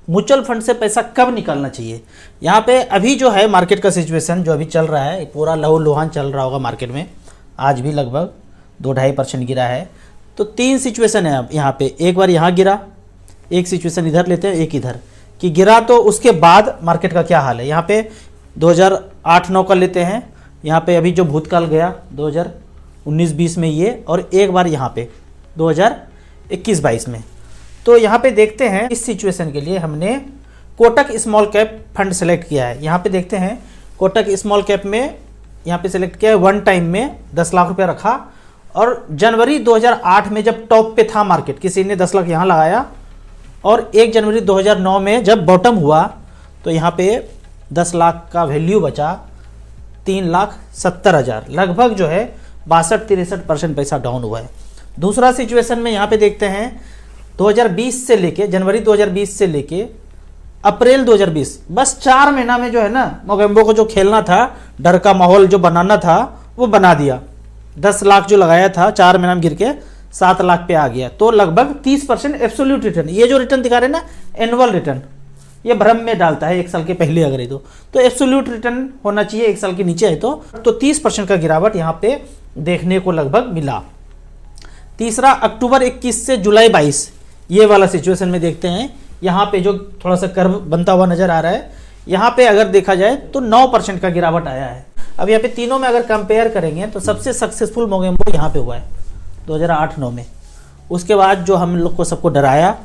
Mutual fund से पैसा कब निकालना चाहिए। यहाँ पे अभी जो है मार्केट का सिचुएशन जो अभी चल रहा है, पूरा लहू लुहान चल रहा होगा मार्केट में, आज भी लगभग 2-2.5% गिरा है। तो 3 सिचुएशन है अब यहाँ पे, एक बार यहाँ गिरा, एक सिचुएशन इधर लेते हैं, एक इधर कि गिरा, तो उसके बाद मार्केट का क्या हाल है। यहाँ पे 2008-9 का लेते हैं, यहाँ पे अभी जो भूतकाल गया 2019-20 में ये, और एक बार यहाँ पे 2021-22 में। तो यहाँ पे देखते हैं इस सिचुएशन के लिए हमने Kotak small cap fund select किया है। यहाँ पे देखते हैं कोटक स्मॉल कैप में यहाँ पे सेलेक्ट किया है, वन टाइम में 10 लाख रुपया रखा, और जनवरी 2008 में जब टॉप पे था मार्केट, किसी ने 10 लाख यहाँ लगाया, और 1 जनवरी 2009 में जब बॉटम हुआ तो यहाँ पे 10 लाख का वैल्यू बचा 3,70,000, लगभग जो है 62-63% पैसा डाउन हुआ है। दूसरा सिचुएशन में यहाँ पे देखते हैं 2020 से लेके, जनवरी 2020 से लेके अप्रैल 2020, बस 4 महीना में जो है ना मोगेम्बो को जो खेलना था, डर का माहौल जो बनाना था वो बना दिया। 10 लाख जो लगाया था 4 महीना में गिर के 7 लाख पे आ गया, तो लगभग 30% एब्सोल्यूट रिटर्न। ये जो रिटर्न दिखा रहे हैं ना एनुअल रिटर्न, ये भ्रम में डालता है 1 साल के पहले अगर ये तो एब्सोल्यूट रिटर्न होना चाहिए 1 साल के नीचे है तो 30% का गिरावट यहाँ पे देखने को लगभग मिला। तीसरा अक्टूबर 21 से जुलाई 22, ये वाला सिचुएशन में देखते हैं, यहाँ पे जो थोड़ा सा कर्व बनता हुआ नजर आ रहा है, यहाँ पे अगर देखा जाए तो 9% का गिरावट आया है। अब यहाँ पे तीनों में अगर कंपेयर करेंगे तो सबसे सक्सेसफुल मोगेम्बो यहाँ पे हुआ है 2008-9 में। उसके बाद जो हम लोग को सबको डराया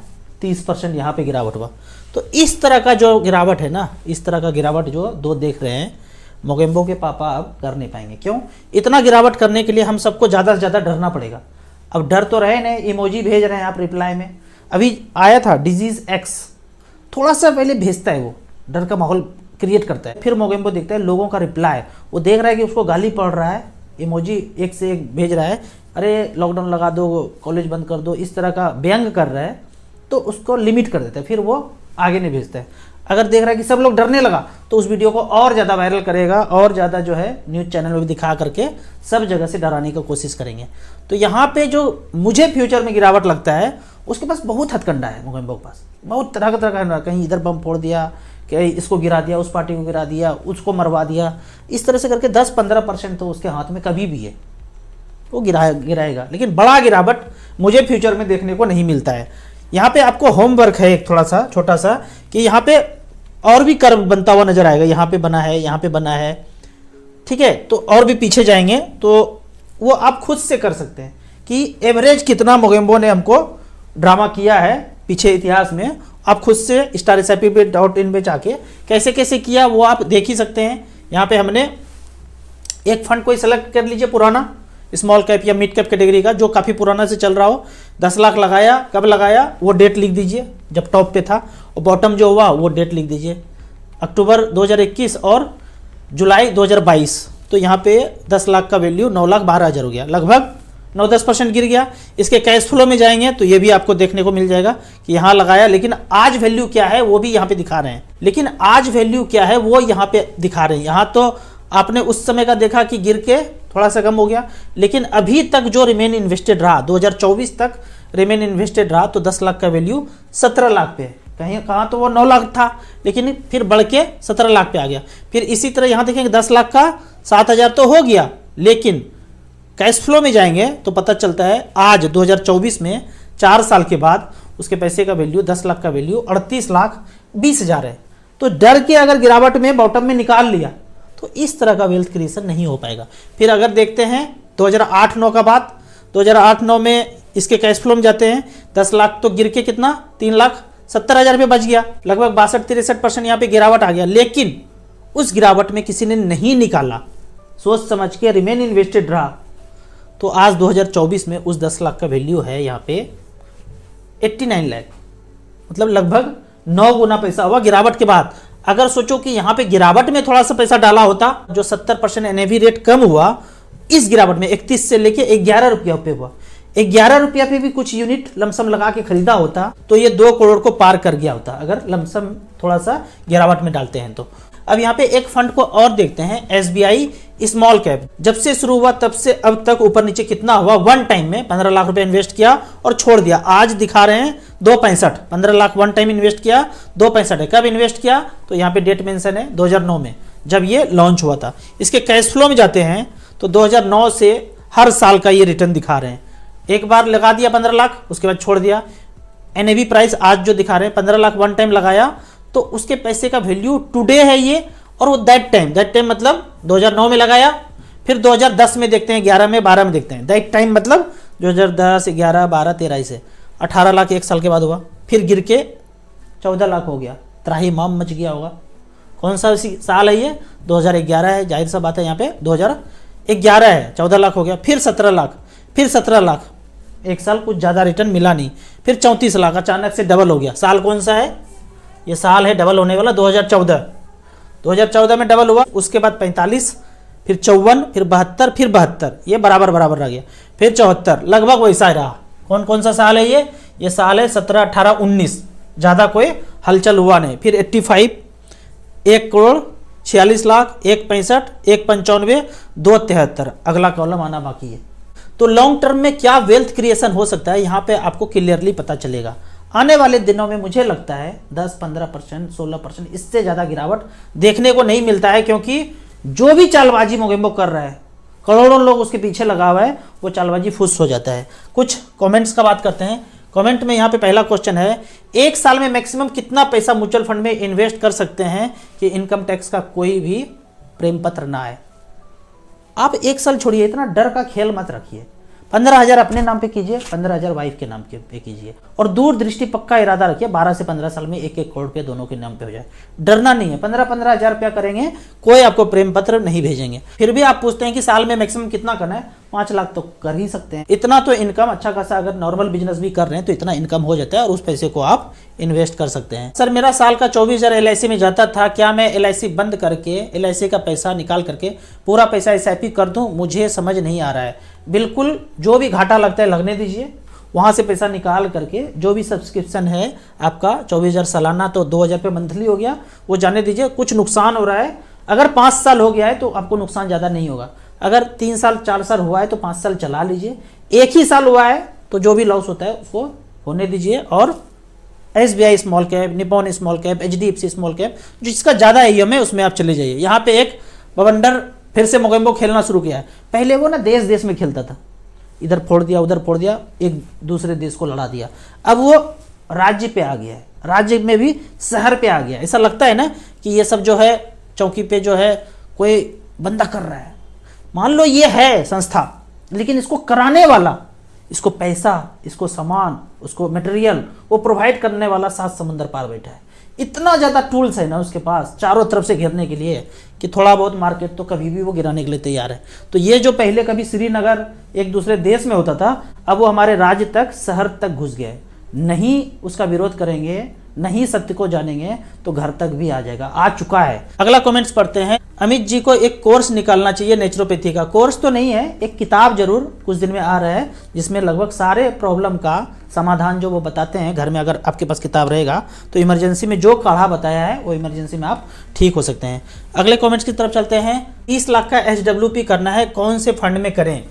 30% यहाँ पे गिरावट हुआ। तो इस तरह का जो गिरावट है ना, इस तरह का गिरावट जो 2 देख रहे हैं, मोगेम्बो के पापा अब कर नहीं पाएंगे। क्यों? इतना गिरावट करने के लिए हम सबको ज़्यादा से ज़्यादा डरना पड़ेगा। अब डर तो रहे नहीं, इमोजी भेज रहे हैं आप रिप्लाई में। अभी आया था डिजीज एक्स, थोड़ा सा पहले भेजता है, वो डर का माहौल क्रिएट करता है, फिर मोगेम्बो देखता है लोगों का रिप्लाई, वो देख रहा है कि उसको गाली पड़ रहा है, इमोजी एक से एक भेज रहा है, अरे लॉकडाउन लगा दो, कॉलेज बंद कर दो, इस तरह का व्यंग कर रहा है, तो उसको लिमिट कर देता है, फिर वो आगे नहीं भेजता है। अगर देख रहा है कि सब लोग डरने लगा तो उस वीडियो को और ज़्यादा वायरल करेगा, और ज़्यादा जो है न्यूज़ चैनल में भी दिखा करके सब जगह से डराने की कोशिश करेंगे। तो यहाँ पे जो मुझे फ्यूचर में गिरावट लगता है, उसके पास बहुत हथकंडा है मोगेम्बो के पास, बहुत तरह का, कहीं इधर बम फोड़ दिया, कहीं इसको गिरा दिया, उस पार्टी को गिरा दिया, उसको मरवा दिया, इस तरह से करके 10-15% तो उसके हाथ में कभी भी है, वो गिराएगा। लेकिन बड़ा गिरावट मुझे फ्यूचर में देखने को नहीं मिलता है। यहाँ पे आपको होमवर्क है एक थोड़ा सा छोटा सा, कि यहाँ पे और भी कर्व बनता हुआ नजर आएगा, यहाँ पे बना है, यहाँ पे बना है, ठीक है, तो और भी पीछे जाएंगे तो वो आप खुद से कर सकते हैं कि एवरेज कितना मोगेम्बो ने हमको ड्रामा किया है पीछे इतिहास में। आप खुद से StarSIP.in पे जाके कैसे कैसे किया वो आप देख ही सकते हैं। यहाँ पे हमने एक फंड कोई सेलेक्ट कर लीजिए पुराना, स्मॉल कैप या मिड कैप कैटेगरी का, जो काफ़ी पुराना से चल रहा हो, 10 लाख लगाया, कब लगाया वो डेट लिख दीजिए जब टॉप पे था, और बॉटम जो हुआ वो डेट लिख दीजिए, अक्टूबर 2021 और जुलाई 2022। तो यहाँ पे 10 लाख का वैल्यू 9,12,000 हो गया, लगभग 9-10% गिर गया। इसके कैश फ्लो में जाएंगे तो ये भी आपको देखने को मिल जाएगा कि यहाँ लगाया, लेकिन आज वैल्यू क्या है वो भी यहाँ पे दिखा रहे हैं, लेकिन आज वैल्यू क्या है वो यहाँ पे दिखा रहे हैं। यहाँ तो आपने उस समय का देखा कि गिर के थोड़ा सा कम हो गया, लेकिन अभी तक जो रिमेन इन्वेस्टेड रहा, 2024 तक रिमेन इन्वेस्टेड रहा, तो 10 लाख का वैल्यू 17 लाख पे है। कहाँ तो वो 9 लाख था, लेकिन फिर बढ़ के 17 लाख पे आ गया। फिर इसी तरह यहाँ देखेंगे 10 लाख का 7,000 तो हो गया, लेकिन कैश फ्लो में जाएंगे तो पता चलता है आज 2024 में 4 साल के बाद उसके पैसे का वैल्यू, 10 लाख का वैल्यू 38,20,000 है। तो डर के अगर गिरावट में बॉटम में निकाल लिया तो इस तरह का वेल्थ क्रिएशन नहीं हो पाएगा। फिर अगर देखते हैं 2008-9 का बात, 2008-9 में इसके कैश फ्लो में जाते हैं, 10 लाख तो गिर के कितना 3,70,000 पे बच गया, लगभग 62-63% यहाँ पे गिरावट आ गया। लेकिन उस गिरावट में किसी ने नहीं निकाला, सोच समझ के रिमेन इन्वेस्टेड रहा, तो आज 2024 में उस 10 लाख का वैल्यू है यहाँ पे 89 लाख, मतलब लगभग 9 गुना पैसा हुआ गिरावट के बाद। अगर सोचो कि यहाँ पे गिरावट में थोड़ा सा पैसा डाला होता, जो 70% NAV रेट कम हुआ इस गिरावट में 31 से लेके 11 रुपया पे हुआ, 11 रुपया पे भी कुछ यूनिट लमसम लगा के खरीदा होता तो ये 2 करोड़ को पार कर गया होता, अगर लमसम थोड़ा सा गिरावट में डालते हैं तो। अब यहाँ पे एक फंड को और देखते हैं, SBI स्मॉल कैप जब से शुरू हुआ तब से अब तक ऊपर नीचे कितना हुआ, वन टाइम में 15 लाख रुपए इन्वेस्ट किया और छोड़ दिया। आज दिखा रहे हैं 2.65, 15 लाख वन टाइम इन्वेस्ट किया, 2.65 है। कब इन्वेस्ट किया तो यहाँ पे डेट मेंशन है 2009 में, जब ये लॉन्च हुआ था। इसके कैश फ्लो में जाते हैं तो 2009 से हर साल का ये रिटर्न दिखा रहे हैं। एक बार लगा दिया 15 लाख, उसके बाद छोड़ दिया। एनएवी प्राइस आज जो दिखा रहे हैं 15 लाख वन टाइम लगाया तो उसके पैसे का वैल्यू टुडे है ये, और वो दैट टाइम मतलब 2009 में लगाया, फिर 2010 में देखते हैं, 11 में, 12 में देखते हैं। दैट टाइम मतलब 2010, 11, 12, 13 से 18 लाख एक साल के बाद हुआ, फिर गिर के 14 लाख हो गया, त्राही माम मच गया होगा। कौन सा साल है ये, 2011 है, जाहिर सा बात है यहाँ पे 2011 है, 14 लाख हो गया, फिर 17 लाख, फिर 17 लाख, एक साल कुछ ज़्यादा रिटर्न मिला नहीं, फिर 34 लाख, अचानक से डबल हो गया। साल कौन सा है, ये साल है डबल होने वाला 2014 में डबल हुआ। उसके बाद 45, फिर 54, फिर 72, फिर 72, ये बराबर रह गया, फिर 74, लगभग वैसा ही रहा। कौन सा साल है ये साल है 17, 18, 19, ज़्यादा कोई हलचल हुआ नहीं। फिर 85, 1 करोड़ 46 लाख, 1.65, 1.95, 2.73, अगला कॉलम आना बाकी है। तो लॉन्ग टर्म में क्या वेल्थ क्रिएशन हो सकता है, यहाँ पे आपको क्लियरली पता चलेगा। आने वाले दिनों में मुझे लगता है 10, 15%, 16%, इससे ज़्यादा गिरावट देखने को नहीं मिलता है, क्योंकि जो भी चालबाजी मोगेम्बो कर रहा है, करोड़ों लोग उसके पीछे लगा हुआ है, वो चालबाजी फुस हो जाता है। कुछ कमेंट्स का बात करते हैं। कमेंट में यहाँ पे पहला क्वेश्चन है, एक साल में मैक्सिमम कितना पैसा म्यूचुअल फंड में इन्वेस्ट कर सकते हैं कि इनकम टैक्स का कोई भी प्रेम पत्र ना आए। आप एक साल छोड़िए, इतना डर का खेल मत रखिए। 15,000 अपने नाम पे कीजिए, 15,000 वाइफ के नाम पे कीजिए, और दूर दृष्टि पक्का इरादा रखिए 12 से 15 साल में 1-1 करोड़ रुपये दोनों के नाम पे हो जाए। डरना नहीं है, 15,000 रुपया करेंगे, कोई आपको प्रेम पत्र नहीं भेजेंगे। फिर भी आप पूछते हैं कि साल में मैक्सिमम कितना करना है, 5 लाख तो कर ही सकते हैं। इतना तो इनकम अच्छा खासा, अगर नॉर्मल बिजनेस भी कर रहे हैं तो इतना इनकम हो जाता है, और उस पैसे को आप इन्वेस्ट कर सकते हैं। सर मेरा साल का 24,000 LIC में जाता था, क्या मैं LIC बंद करके LIC का पैसा निकाल करके पूरा पैसा SIP कर दूं? मुझे समझ नहीं आ रहा है। बिल्कुल, जो भी घाटा लगता है लगने दीजिए, वहाँ से पैसा निकाल करके जो भी सब्सक्रिप्शन है आपका 24,000 सालाना तो 2,000 रुपये मंथली हो गया, वो जाने दीजिए। कुछ नुकसान हो रहा है, अगर 5 साल हो गया है तो आपको नुकसान ज़्यादा नहीं होगा। अगर 3 साल 4 साल हुआ है तो 5 साल चला लीजिए। एक ही साल हुआ है तो जो भी लॉस होता है उसको होने दीजिए। और SBI small cap, Nippon small cap, HDFC small cap, जिसका ज़्यादा EM है उसमें आप चले जाइए। यहाँ पे एक बवंडर फिर से मोगेम्बो खेलना शुरू किया है। पहले वो ना देश में खेलता था, इधर फोड़ दिया उधर फोड़ दिया, एक दूसरे देश को लड़ा दिया। अब वो राज्य पे आ गया है, राज्य में भी शहर पे आ गया। ऐसा लगता है ना कि ये सब जो है चौकी पे जो है कोई बंदा कर रहा है। मान लो ये है संस्था, लेकिन इसको कराने वाला, इसको पैसा, इसको सामान, उसको मटेरियल वो प्रोवाइड करने वाला 7 समुंदर पार बैठा है। इतना ज़्यादा टूल्स है ना उसके पास चारों तरफ से घेरने के लिए कि थोड़ा बहुत मार्केट तो कभी भी वो गिराने के लिए तैयार है। तो ये जो पहले कभी श्रीनगर एक दूसरे देश में होता था, अब वो हमारे राज्य तक, शहर तक घुस गया है। नहीं उसका विरोध करेंगे, नहीं सत्य को जानेंगे तो घर तक भी आ जाएगा, आ चुका है। अगला कमेंट्स पढ़ते हैं। अमित जी को एक कोर्स निकालना चाहिए नेचुरोपैथी का। कोर्स तो नहीं है, एक किताब जरूर कुछ दिन में आ रहा है, जिसमें लगभग सारे प्रॉब्लम का समाधान जो वो बताते हैं। घर में अगर आपके पास किताब रहेगा तो इमरजेंसी में जो काढ़ा बताया है वो इमरजेंसी में आप ठीक हो सकते हैं। अगले कमेंट्स की तरफ चलते हैं। 30 लाख का SWP करना है, कौन से फंड में करें?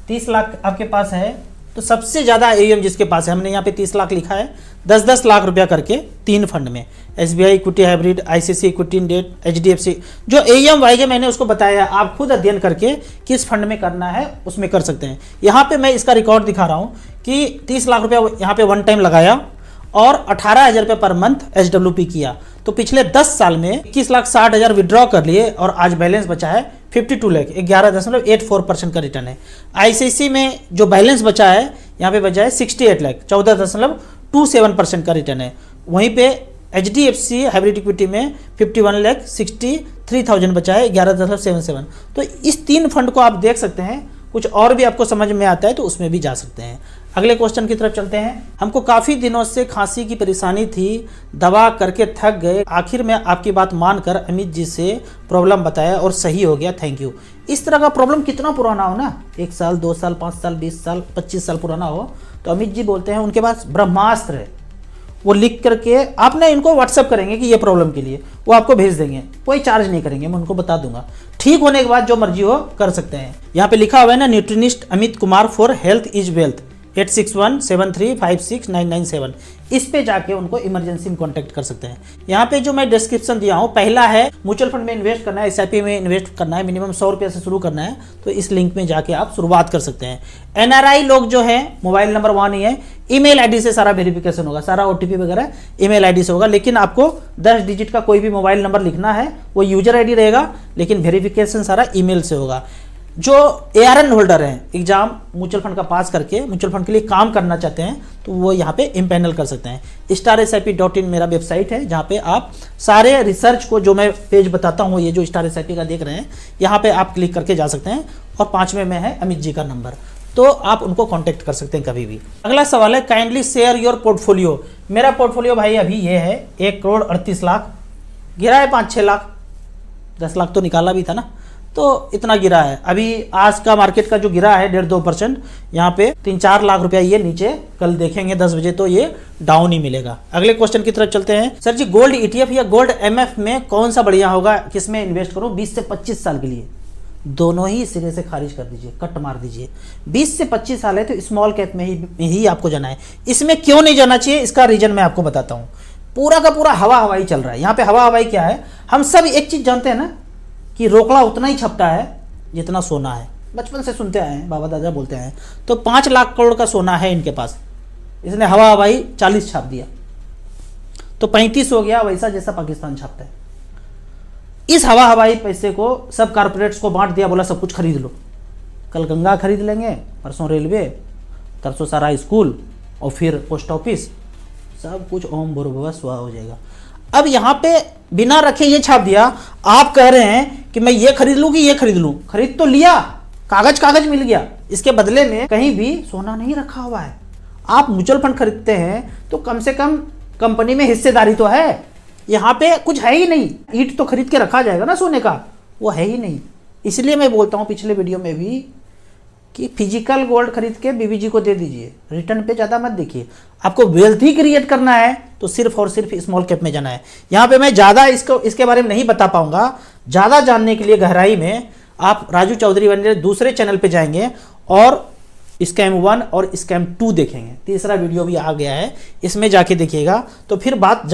30 लाख आपके पास है तो सबसे ज़्यादा AUM जिसके पास है, हमने यहाँ पे 30 लाख लिखा है, 10-10 लाख रुपया करके 3 फंड में, SBI equity hybrid, ICICI equity and debt, HDFC, जो AUM वाइज है मैंने उसको बताया। आप खुद अध्ययन करके किस फंड में करना है उसमें कर सकते हैं। यहाँ पे मैं इसका रिकॉर्ड दिखा रहा हूँ कि 30 लाख रुपया यहाँ पे वन टाइम लगाया और 18,000 रुपये पर मंथ SWP किया, तो पिछले 10 साल में 21,60,000 विड्रॉ कर लिए और आज बैलेंस बचा है 52 लाख, 11.84% का रिटर्न है। ICICI में जो बैलेंस बचा है यहाँ पे बचा है 68 लाख, 14.27% का रिटर्न है। वहीं पे HDFC हाइब्रिड इक्विटी में 51,63,000 बचा है, 11.77। तो इस 3 फंड को आप देख सकते हैं। कुछ और भी आपको समझ में आता है तो उसमें भी जा सकते हैं। अगले क्वेश्चन की तरफ चलते हैं। हमको काफ़ी दिनों से खांसी की परेशानी थी, दवा करके थक गए, आखिर में आपकी बात मानकर अमित जी से प्रॉब्लम बताया और सही हो गया, थैंक यू। इस तरह का प्रॉब्लम कितना पुराना हो ना, 1 साल 2 साल 5 साल 20 साल 25 साल पुराना हो, तो अमित जी बोलते हैं उनके पास ब्रह्मास्त्र है, वो लिख करके आपने इनको व्हाट्सअप करेंगे कि ये प्रॉब्लम के लिए, वो आपको भेज देंगे, कोई चार्ज नहीं करेंगे, मैं उनको बता दूंगा। ठीक होने के बाद जो मर्जी हो कर सकते हैं। यहाँ पे लिखा हुआ है ना, nutritionist Amit Kumar for health is wealth 8617356997, इस पे जाके उनको इमरजेंसी में कांटेक्ट कर सकते हैं। यहाँ पे जो मैं डिस्क्रिप्शन दिया हूँ, पहला है म्यूचुअल फंड में इन्वेस्ट करना है, SIP में इन्वेस्ट करना है, मिनिमम 100 रुपये से शुरू करना है, तो इस लिंक में जाके आप शुरुआत कर सकते हैं। NRI लोग जो है मोबाइल नंबर वहाँ नहीं है, ईमेल आईडी से सारा वेरिफिकेशन होगा, सारा OTP वगैरह ईमेल आईडी से होगा, लेकिन आपको 10 डिजिट का कोई भी मोबाइल नंबर लिखना है, वो यूजर आईडी रहेगा, लेकिन वेरिफिकेशन सारा ईमेल से होगा। जो ARN होल्डर हैं, एग्जाम म्यूचुअल फंड का पास करके म्यूचुअल फंड के लिए काम करना चाहते हैं, तो वो यहाँ पे इम्पैनल कर सकते हैं। starsip.in मेरा वेबसाइट है, जहाँ पे आप सारे रिसर्च को, जो मैं पेज बताता हूँ, ये जो स्टार SIP का देख रहे हैं, यहाँ पे आप क्लिक करके जा सकते हैं। और 5वें में है अमित जी का नंबर, तो आप उनको कॉन्टेक्ट कर सकते हैं कभी भी। अगला सवाल है, काइंडली शेयर योर पोर्टफोलियो। मेरा पोर्टफोलियो भाई अभी ये है 1,38,00,000, गिरा है 5-6 लाख, 10 लाख तो निकाला भी था ना, तो इतना गिरा है। अभी आज का मार्केट का जो गिरा है 1.5-2%, यहाँ पे 3-4 लाख रुपया ये नीचे, कल देखेंगे 10 बजे तो ये डाउन ही मिलेगा। अगले क्वेश्चन की तरफ चलते हैं। सर जी, गोल्ड ETF या गोल्ड MF में कौन सा बढ़िया होगा, किसमें इन्वेस्ट करूं 20 से 25 साल के लिए? दोनों ही सिरे से खारिज कर दीजिए, कट मार दीजिए। 20 से 25 साल है तो स्मॉल कैप में ही आपको जाना है। इसमें क्यों नहीं जाना चाहिए, इसका रीजन मैं आपको बताता हूँ। पूरा का पूरा हवा हवाई चल रहा है यहाँ पे। हवा हवाई क्या है, हम सब एक चीज जानते हैं ना कि रोकड़ा उतना ही छपटा है जितना सोना है, बचपन से सुनते आए हैं, बाबा दादा बोलते हैं। तो 5 लाख करोड़ का सोना है इनके पास, इसने हवा हवाई 40 छाप दिया तो 35 हो गया, वैसा जैसा पाकिस्तान छापता है। इस हवा हवाई पैसे को सब कारपोरेट्स को बांट दिया, बोला सब कुछ खरीद लो। कल गंगा खरीद लेंगे, परसों रेलवे, तरसों सारा स्कूल, और फिर पोस्ट ऑफिस, सब कुछ ओम भूर्भुवः स्वः हो जाएगा। अब यहाँ पे बिना रखे ये छाप दिया, आप कह रहे हैं कि मैं ये खरीद लूं कि ये खरीद लूं। खरीद तो लिया, कागज मिल गया, इसके बदले में कहीं भी सोना नहीं रखा हुआ है। आप म्यूचुअल फंड खरीदते हैं तो कम से कम कंपनी में हिस्सेदारी तो है, यहाँ पे कुछ है ही नहीं। ईंट तो खरीद के रखा जाएगा ना सोने का, वो है ही नहीं। इसलिए मैं बोलता हूँ पिछले वीडियो में भी कि फिजिकल गोल्ड खरीद के बीबी जी को दे दीजिए, रिटर्न पे ज़्यादा मत देखिए। आपको वेल्थ ही क्रिएट करना है तो सिर्फ और सिर्फ स्मॉल कैप में जाना है। यहाँ पे मैं ज़्यादा इसके बारे में नहीं बता पाऊंगा। ज़्यादा जानने के लिए गहराई में आप राजू चौधरी वाले दूसरे चैनल पे जाएंगे और स्कैम 1 और स्कैम 2 देखेंगे। तीसरा वीडियो भी आ गया है, इसमें जाके देखिएगा तो फिर बात